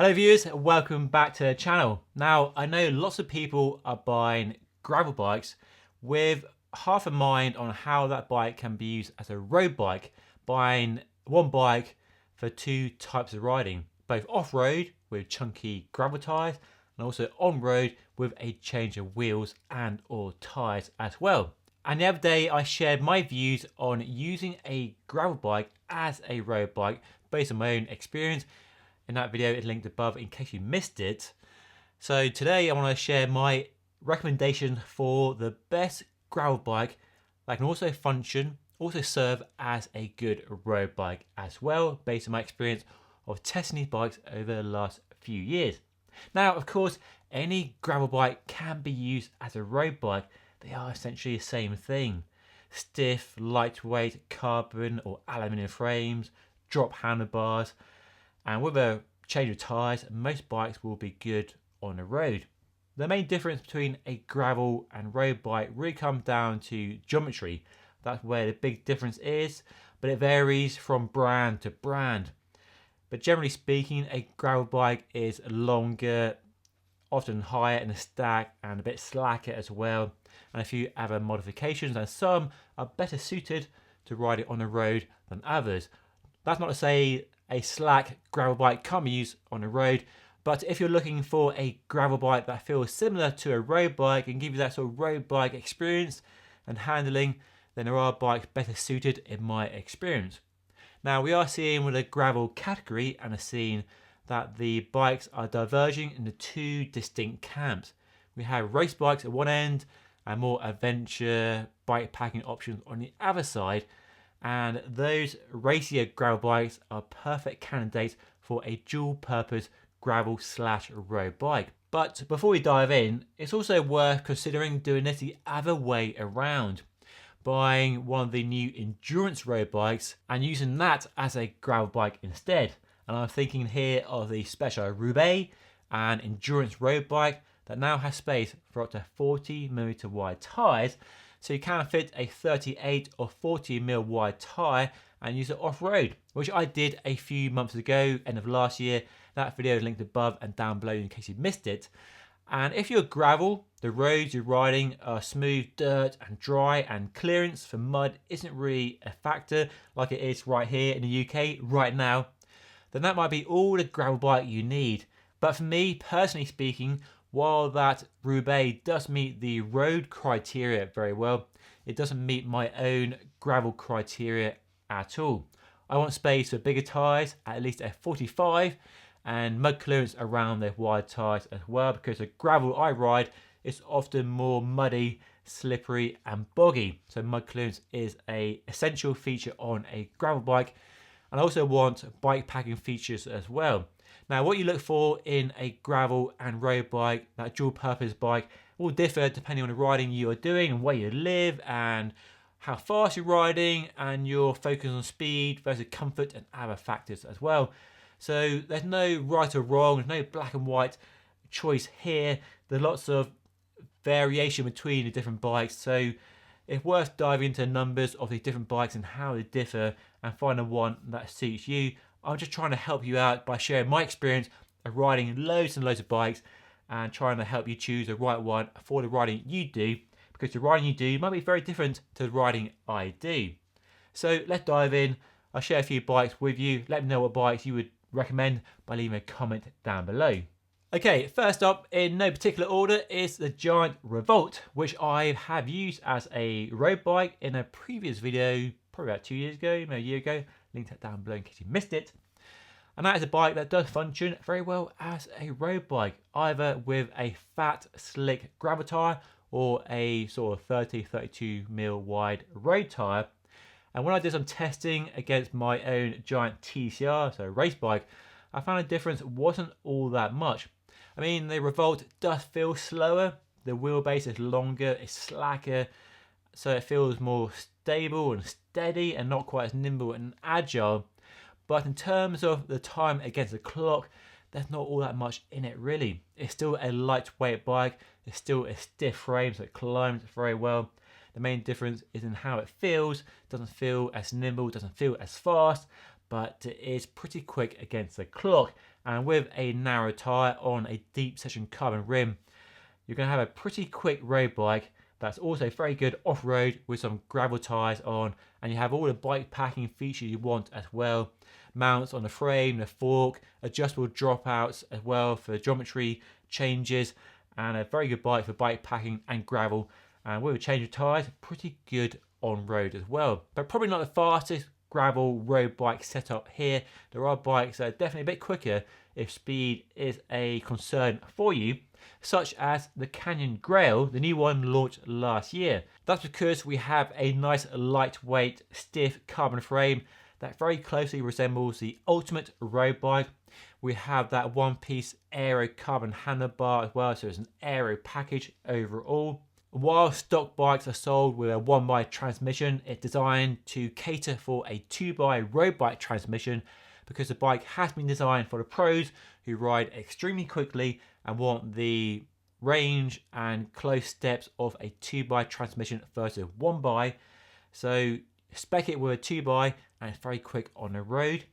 Hello viewers, welcome back to the channel. Now, I know lots of people are buying gravel bikes with half a mind on how that bike can be used as a road bike, buying one bike for two types of riding, both off-road with chunky gravel tyres and also on-road with a change of wheels and or tyres as well. And the other day I shared my views on using a gravel bike as a road bike based on my own experience. In that video, it's linked above in case you missed it. So today I want to share my recommendation for the best gravel bike that can also function, also serve as a good road bike as well, based on my experience of testing these bikes over the last few years. Now, of course, any gravel bike can be used as a road bike. They are essentially the same thing. Stiff, lightweight carbon or aluminium frames, drop handlebars, and with a change of tyres, most bikes will be good on the road. The main difference between a gravel and road bike really comes down to geometry. That's where the big difference is, but it varies from brand to brand. But generally speaking, a gravel bike is longer, often higher in the stack and a bit slacker as well, and a few other modifications, and some are better suited to ride it on the road than others. That's not to say a slack gravel bike can't be used on the road, but if you're looking for a gravel bike that feels similar to a road bike and give you that sort of road bike experience and handling, then there are bikes better suited in my experience. Now, we are seeing with a gravel category and are seeing that the bikes are diverging into two distinct camps. We have race bikes at one end and more adventure bike packing options on the other side. And those racier gravel bikes are perfect candidates for a dual purpose gravel / road bike. But before we dive in, it's also worth considering doing this the other way around, buying one of the new endurance road bikes and using that as a gravel bike instead. And I'm thinking here of the special Roubaix and endurance road bike that now has space for up to 40mm wide tyres, so you can fit a 38 or 40mm wide tyre and use it off-road, which I did a few months ago, end of last year. That video is linked above and down below in case you missed it. And if you're gravel, the roads you're riding are smooth dirt and dry, and clearance for mud isn't really a factor like it is right here in the UK right now, then that might be all the gravel bike you need. But for me, personally speaking, while that Roubaix does meet the road criteria very well, it doesn't meet my own gravel criteria at all. I want space for bigger tyres, at least a 45, and mud clearance around the wide tyres as well, because the gravel I ride is often more muddy, slippery and boggy. So mud clearance is an essential feature on a gravel bike. And I also want bike packing features as well. Now, what you look for in a gravel and road bike, that dual purpose bike, will differ depending on the riding you are doing and where you live and how fast you're riding and your focus on speed versus comfort and other factors as well. So there's no right or wrong, there's no black and white choice here. There's lots of variation between the different bikes. So it's worth diving into the numbers of the different bikes and how they differ and find the one that suits you. I'm just trying to help you out by sharing my experience of riding loads and loads of bikes and trying to help you choose the right one for the riding you do, because the riding you do might be very different to the riding I do. So let's dive in. I'll share a few bikes with you. Let me know what bikes you would recommend by leaving a comment down below. Okay, first up in no particular order is the giant Revolt, which I have used as a road bike in a previous video, probably about 2 years ago, maybe a year ago. Linked that down below in case you missed it. And that is a bike that does function very well as a road bike, either with a fat, slick gravel tyre or a sort of 30-32mm wide road tyre. And when I did some testing against my own giant TCR, so race bike, I found the difference wasn't all that much. I mean, the Revolt does feel slower, the wheelbase is longer, it's slacker, so it feels more stable and steady and not quite as nimble and agile. But in terms of the time against the clock, there's not all that much in it really. It's still a lightweight bike, it's still a stiff frame, so it climbs very well. The main difference is in how it feels. It doesn't feel as nimble, doesn't feel as fast, but it is pretty quick against the clock. and with a narrow tyre on a deep section carbon rim, you're going to have a pretty quick road bike that's also very good off-road with some gravel tyres on, and you have all the bike packing features you want as well. Mounts on the frame, the fork, adjustable dropouts as well for geometry changes, and a very good bike for bike packing and gravel. And with a change of tyres, pretty good on-road as well. But probably not the fastest gravel road bike setup here. There are bikes that are definitely a bit quicker if speed is a concern for you, such as the Canyon Grail, the new one launched last year. That's because we have a nice lightweight, stiff carbon frame that very closely resembles the ultimate road bike. We have that one-piece aero carbon handlebar as well, so it's an aero package overall. While stock bikes are sold with a 1x transmission, it's designed to cater for a 2x road bike transmission because the bike has been designed for the pros who ride extremely quickly and want the range and close steps of a 2x transmission versus 1x. So spec it with a 2x and it's very quick on the road.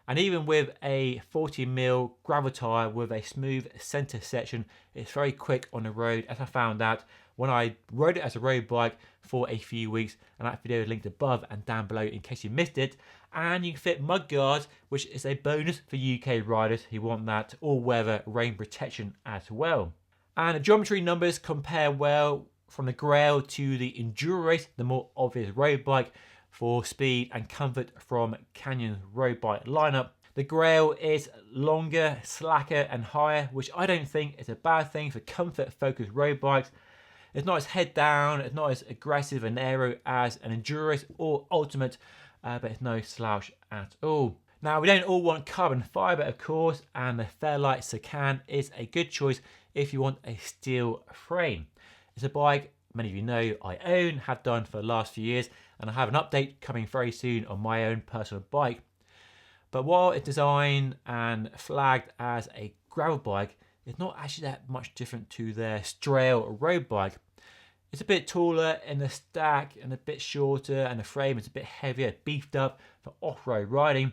And even with a 40mm gravel tyre with a smooth centre section, it's very quick on the road, as I found out when I rode it as a road bike for a few weeks, and that video is linked above and down below in case you missed it. And you can fit mud guards, which is a bonus for UK riders who want that all-weather rain protection as well. And the geometry numbers compare well from the Grail to the Enduro Race, the more obvious road bike, for speed and comfort from Canyon's road bike lineup. The Grail is longer, slacker and higher, which I don't think is a bad thing for comfort-focused road bikes. It's not as head down, it's not as aggressive and aero as an Enduro Race or Ultimate, but it's no slouch at all. Now, we don't all want carbon fibre, of course, and the Fairlight Sedan is a good choice if you want a steel frame. It's a bike many of you know I own, have done for the last few years, and I have an update coming very soon on my own personal bike. But while it's designed and flagged as a gravel bike, it's not actually that much different to their Grail road bike. It's a bit taller in the stack and a bit shorter, and the frame is a bit heavier, beefed up for off-road riding,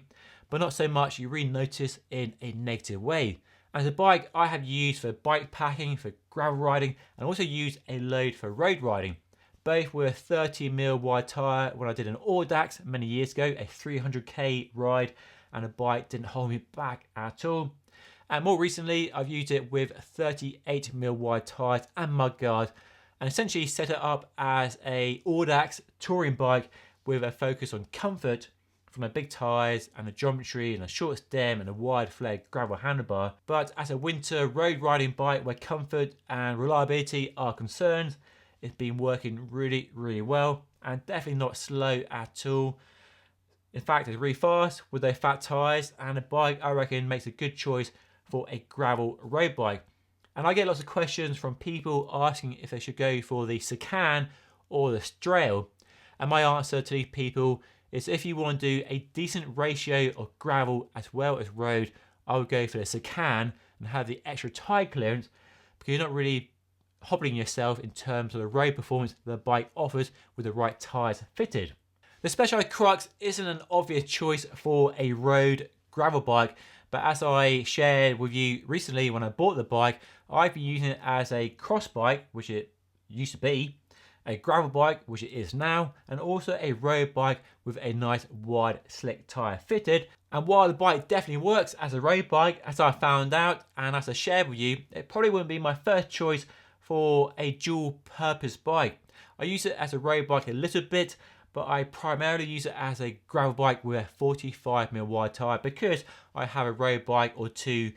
but not so much you really notice in a negative way. As a bike I have used for bike packing, for gravel riding, and also used a load for road riding. Both were 30mm wide tyre when I did an Audax many years ago, a 300k ride, and the bike didn't hold me back at all. And more recently I've used it with 38mm wide tyres and mudguards, and essentially set it up as a Audax touring bike with a focus on comfort from the big tyres and the geometry and a short stem and a wide flared gravel handlebar. But as a winter road riding bike where comfort and reliability are concerned, it's been working really, really well, and definitely not slow at all. In fact, it's really fast with those fat tyres, and the bike I reckon makes a good choice for a gravel road bike. And I get lots of questions from people asking if they should go for the Sedan or the Grail. And my answer to these people is if you want to do a decent ratio of gravel as well as road, I would go for the Sedan and have the extra tyre clearance, because you're not really hobbling yourself in terms of the road performance the bike offers with the right tyres fitted. The Specialized Crux isn't an obvious choice for a road gravel bike, but as I shared with you recently when I bought the bike, I've been using it as a cross bike, which it used to be, a gravel bike, which it is now, and also a road bike with a nice wide slick tyre fitted. And while the bike definitely works as a road bike, as I found out and as I shared with you, it probably wouldn't be my first choice for a dual purpose bike. I use it as a road bike a little bit, but I primarily use it as a gravel bike with a 45mm wide tyre, because I have a road bike or two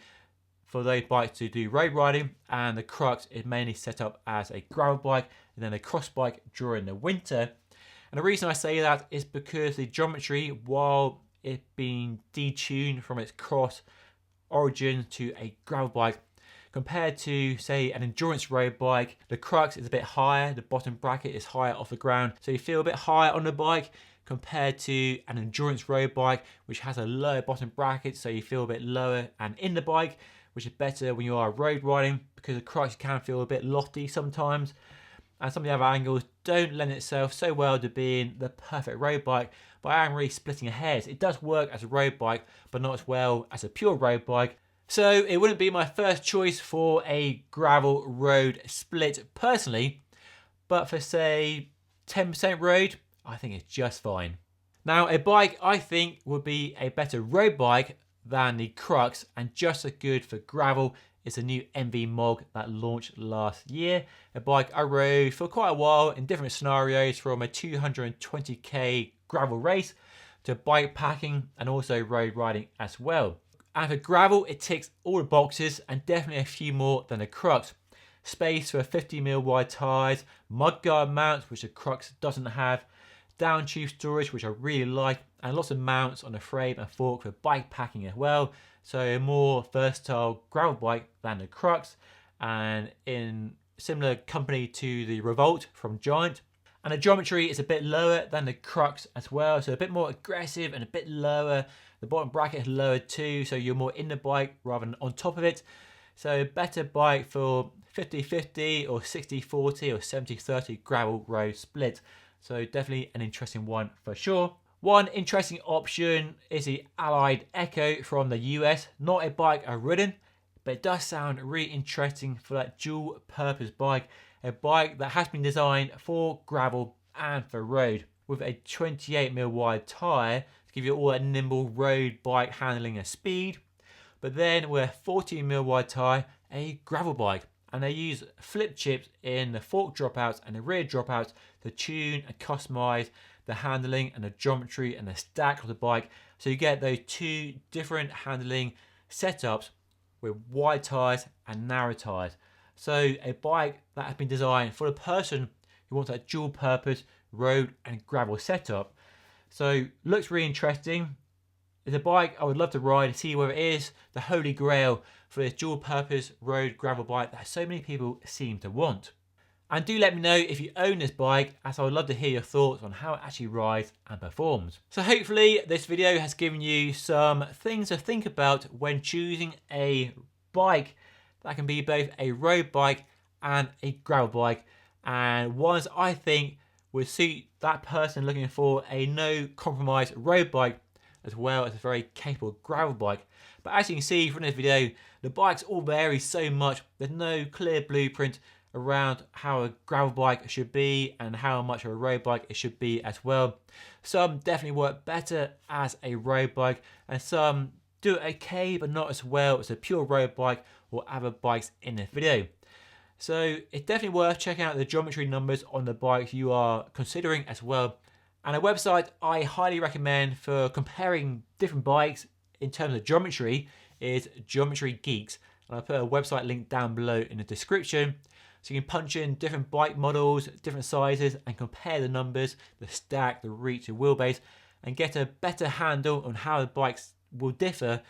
for those bikes to do road riding, and the Crux is mainly set up as a gravel bike and then a cross bike during the winter. And the reason I say that is because the geometry, while it being detuned from its cross origin to a gravel bike, compared to say an endurance road bike, the Crux is a bit higher, the bottom bracket is higher off the ground, so you feel a bit higher on the bike compared to an endurance road bike which has a lower bottom bracket, so you feel a bit lower and in the bike, which is better when you are road riding, because the Crux can feel a bit lofty sometimes, and some of the other angles don't lend itself so well to being the perfect road bike. But I am really splitting hairs. It does work as a road bike, but not as well as a pure road bike. So it wouldn't be my first choice for a gravel road split personally, but for say 10% road, I think it's just fine. Now a bike I think would be a better road bike than the Crux and just as good for gravel is the new Enve Mog that launched last year. A bike I rode for quite a while in different scenarios, from a 220k gravel race to bike packing and also road riding as well. And for gravel, it ticks all the boxes and definitely a few more than the Crux. Space for 50mm wide tyres, mudguard mounts which the Crux doesn't have, down tube storage which I really like, and lots of mounts on the frame and fork for bike packing as well. So a more versatile gravel bike than the Crux, and in similar company to the Revolt from Giant. And the geometry is a bit lower than the Crux as well, so a bit more aggressive and a bit lower. The bottom bracket is lower too, so you're more in the bike rather than on top of it. So better bike for 50-50 or 60-40 or 70-30 gravel road split. So definitely an interesting one for sure. One interesting option is the Allied Echo from the US. Not a bike I've ridden, but it does sound really interesting for that dual purpose bike. A bike that has been designed for gravel and for road, with a 28mm wide tyre to give you all that nimble road bike handling and speed. But then with a 40mm wide tyre, a gravel bike. And they use flip chips in the fork dropouts and the rear dropouts to tune and customize the handling and the geometry and the stack of the bike. So you get those two different handling setups with wide tyres and narrow tyres. So a bike that has been designed for the person who wants that dual purpose road and gravel setup. So looks really interesting. It's a bike I would love to ride and see whether it is the holy grail for this dual purpose road gravel bike that so many people seem to want. And do let me know if you own this bike, as I would love to hear your thoughts on how it actually rides and performs. So hopefully this video has given you some things to think about when choosing a bike that can be both a road bike and a gravel bike, and ones I think would suit that person looking for a no compromise road bike as well as a very capable gravel bike. But as you can see from this video, the bikes all vary so much. There's no clear blueprint around how a gravel bike should be and how much of a road bike it should be as well. Some definitely work better as a road bike, and some do it okay but not as well as a pure road bike or other bikes in this video. So it's definitely worth checking out the geometry numbers on the bikes you are considering as well. And a website I highly recommend for comparing different bikes in terms of geometry is Geometry Geeks. And I'll put a website link down below in the description. So you can punch in different bike models, different sizes, and compare the numbers, the stack, the reach, the wheelbase, and get a better handle on how the bikes will differ.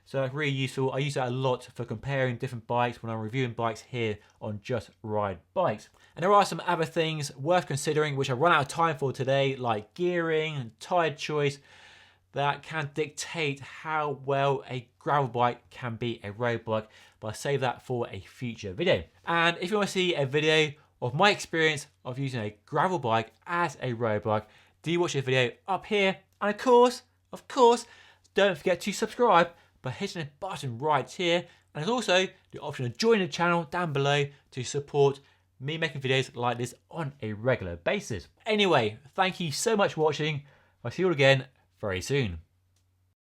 So it's really useful. I use that a lot for comparing different bikes when I'm reviewing bikes here on Just Ride Bikes. And there are some other things worth considering which I've run out of time for today, like gearing and tyre choice, that can dictate how well a gravel bike can be a road bike, but I'll save that for a future video. And if you want to see a video of my experience of using a gravel bike as a road bike, do watch this video up here. And of course, don't forget to subscribe by hitting the button right here. And there's also the option to join the channel down below to support me making videos like this on a regular basis. Anyway, thank you so much for watching. I'll see you all again very soon.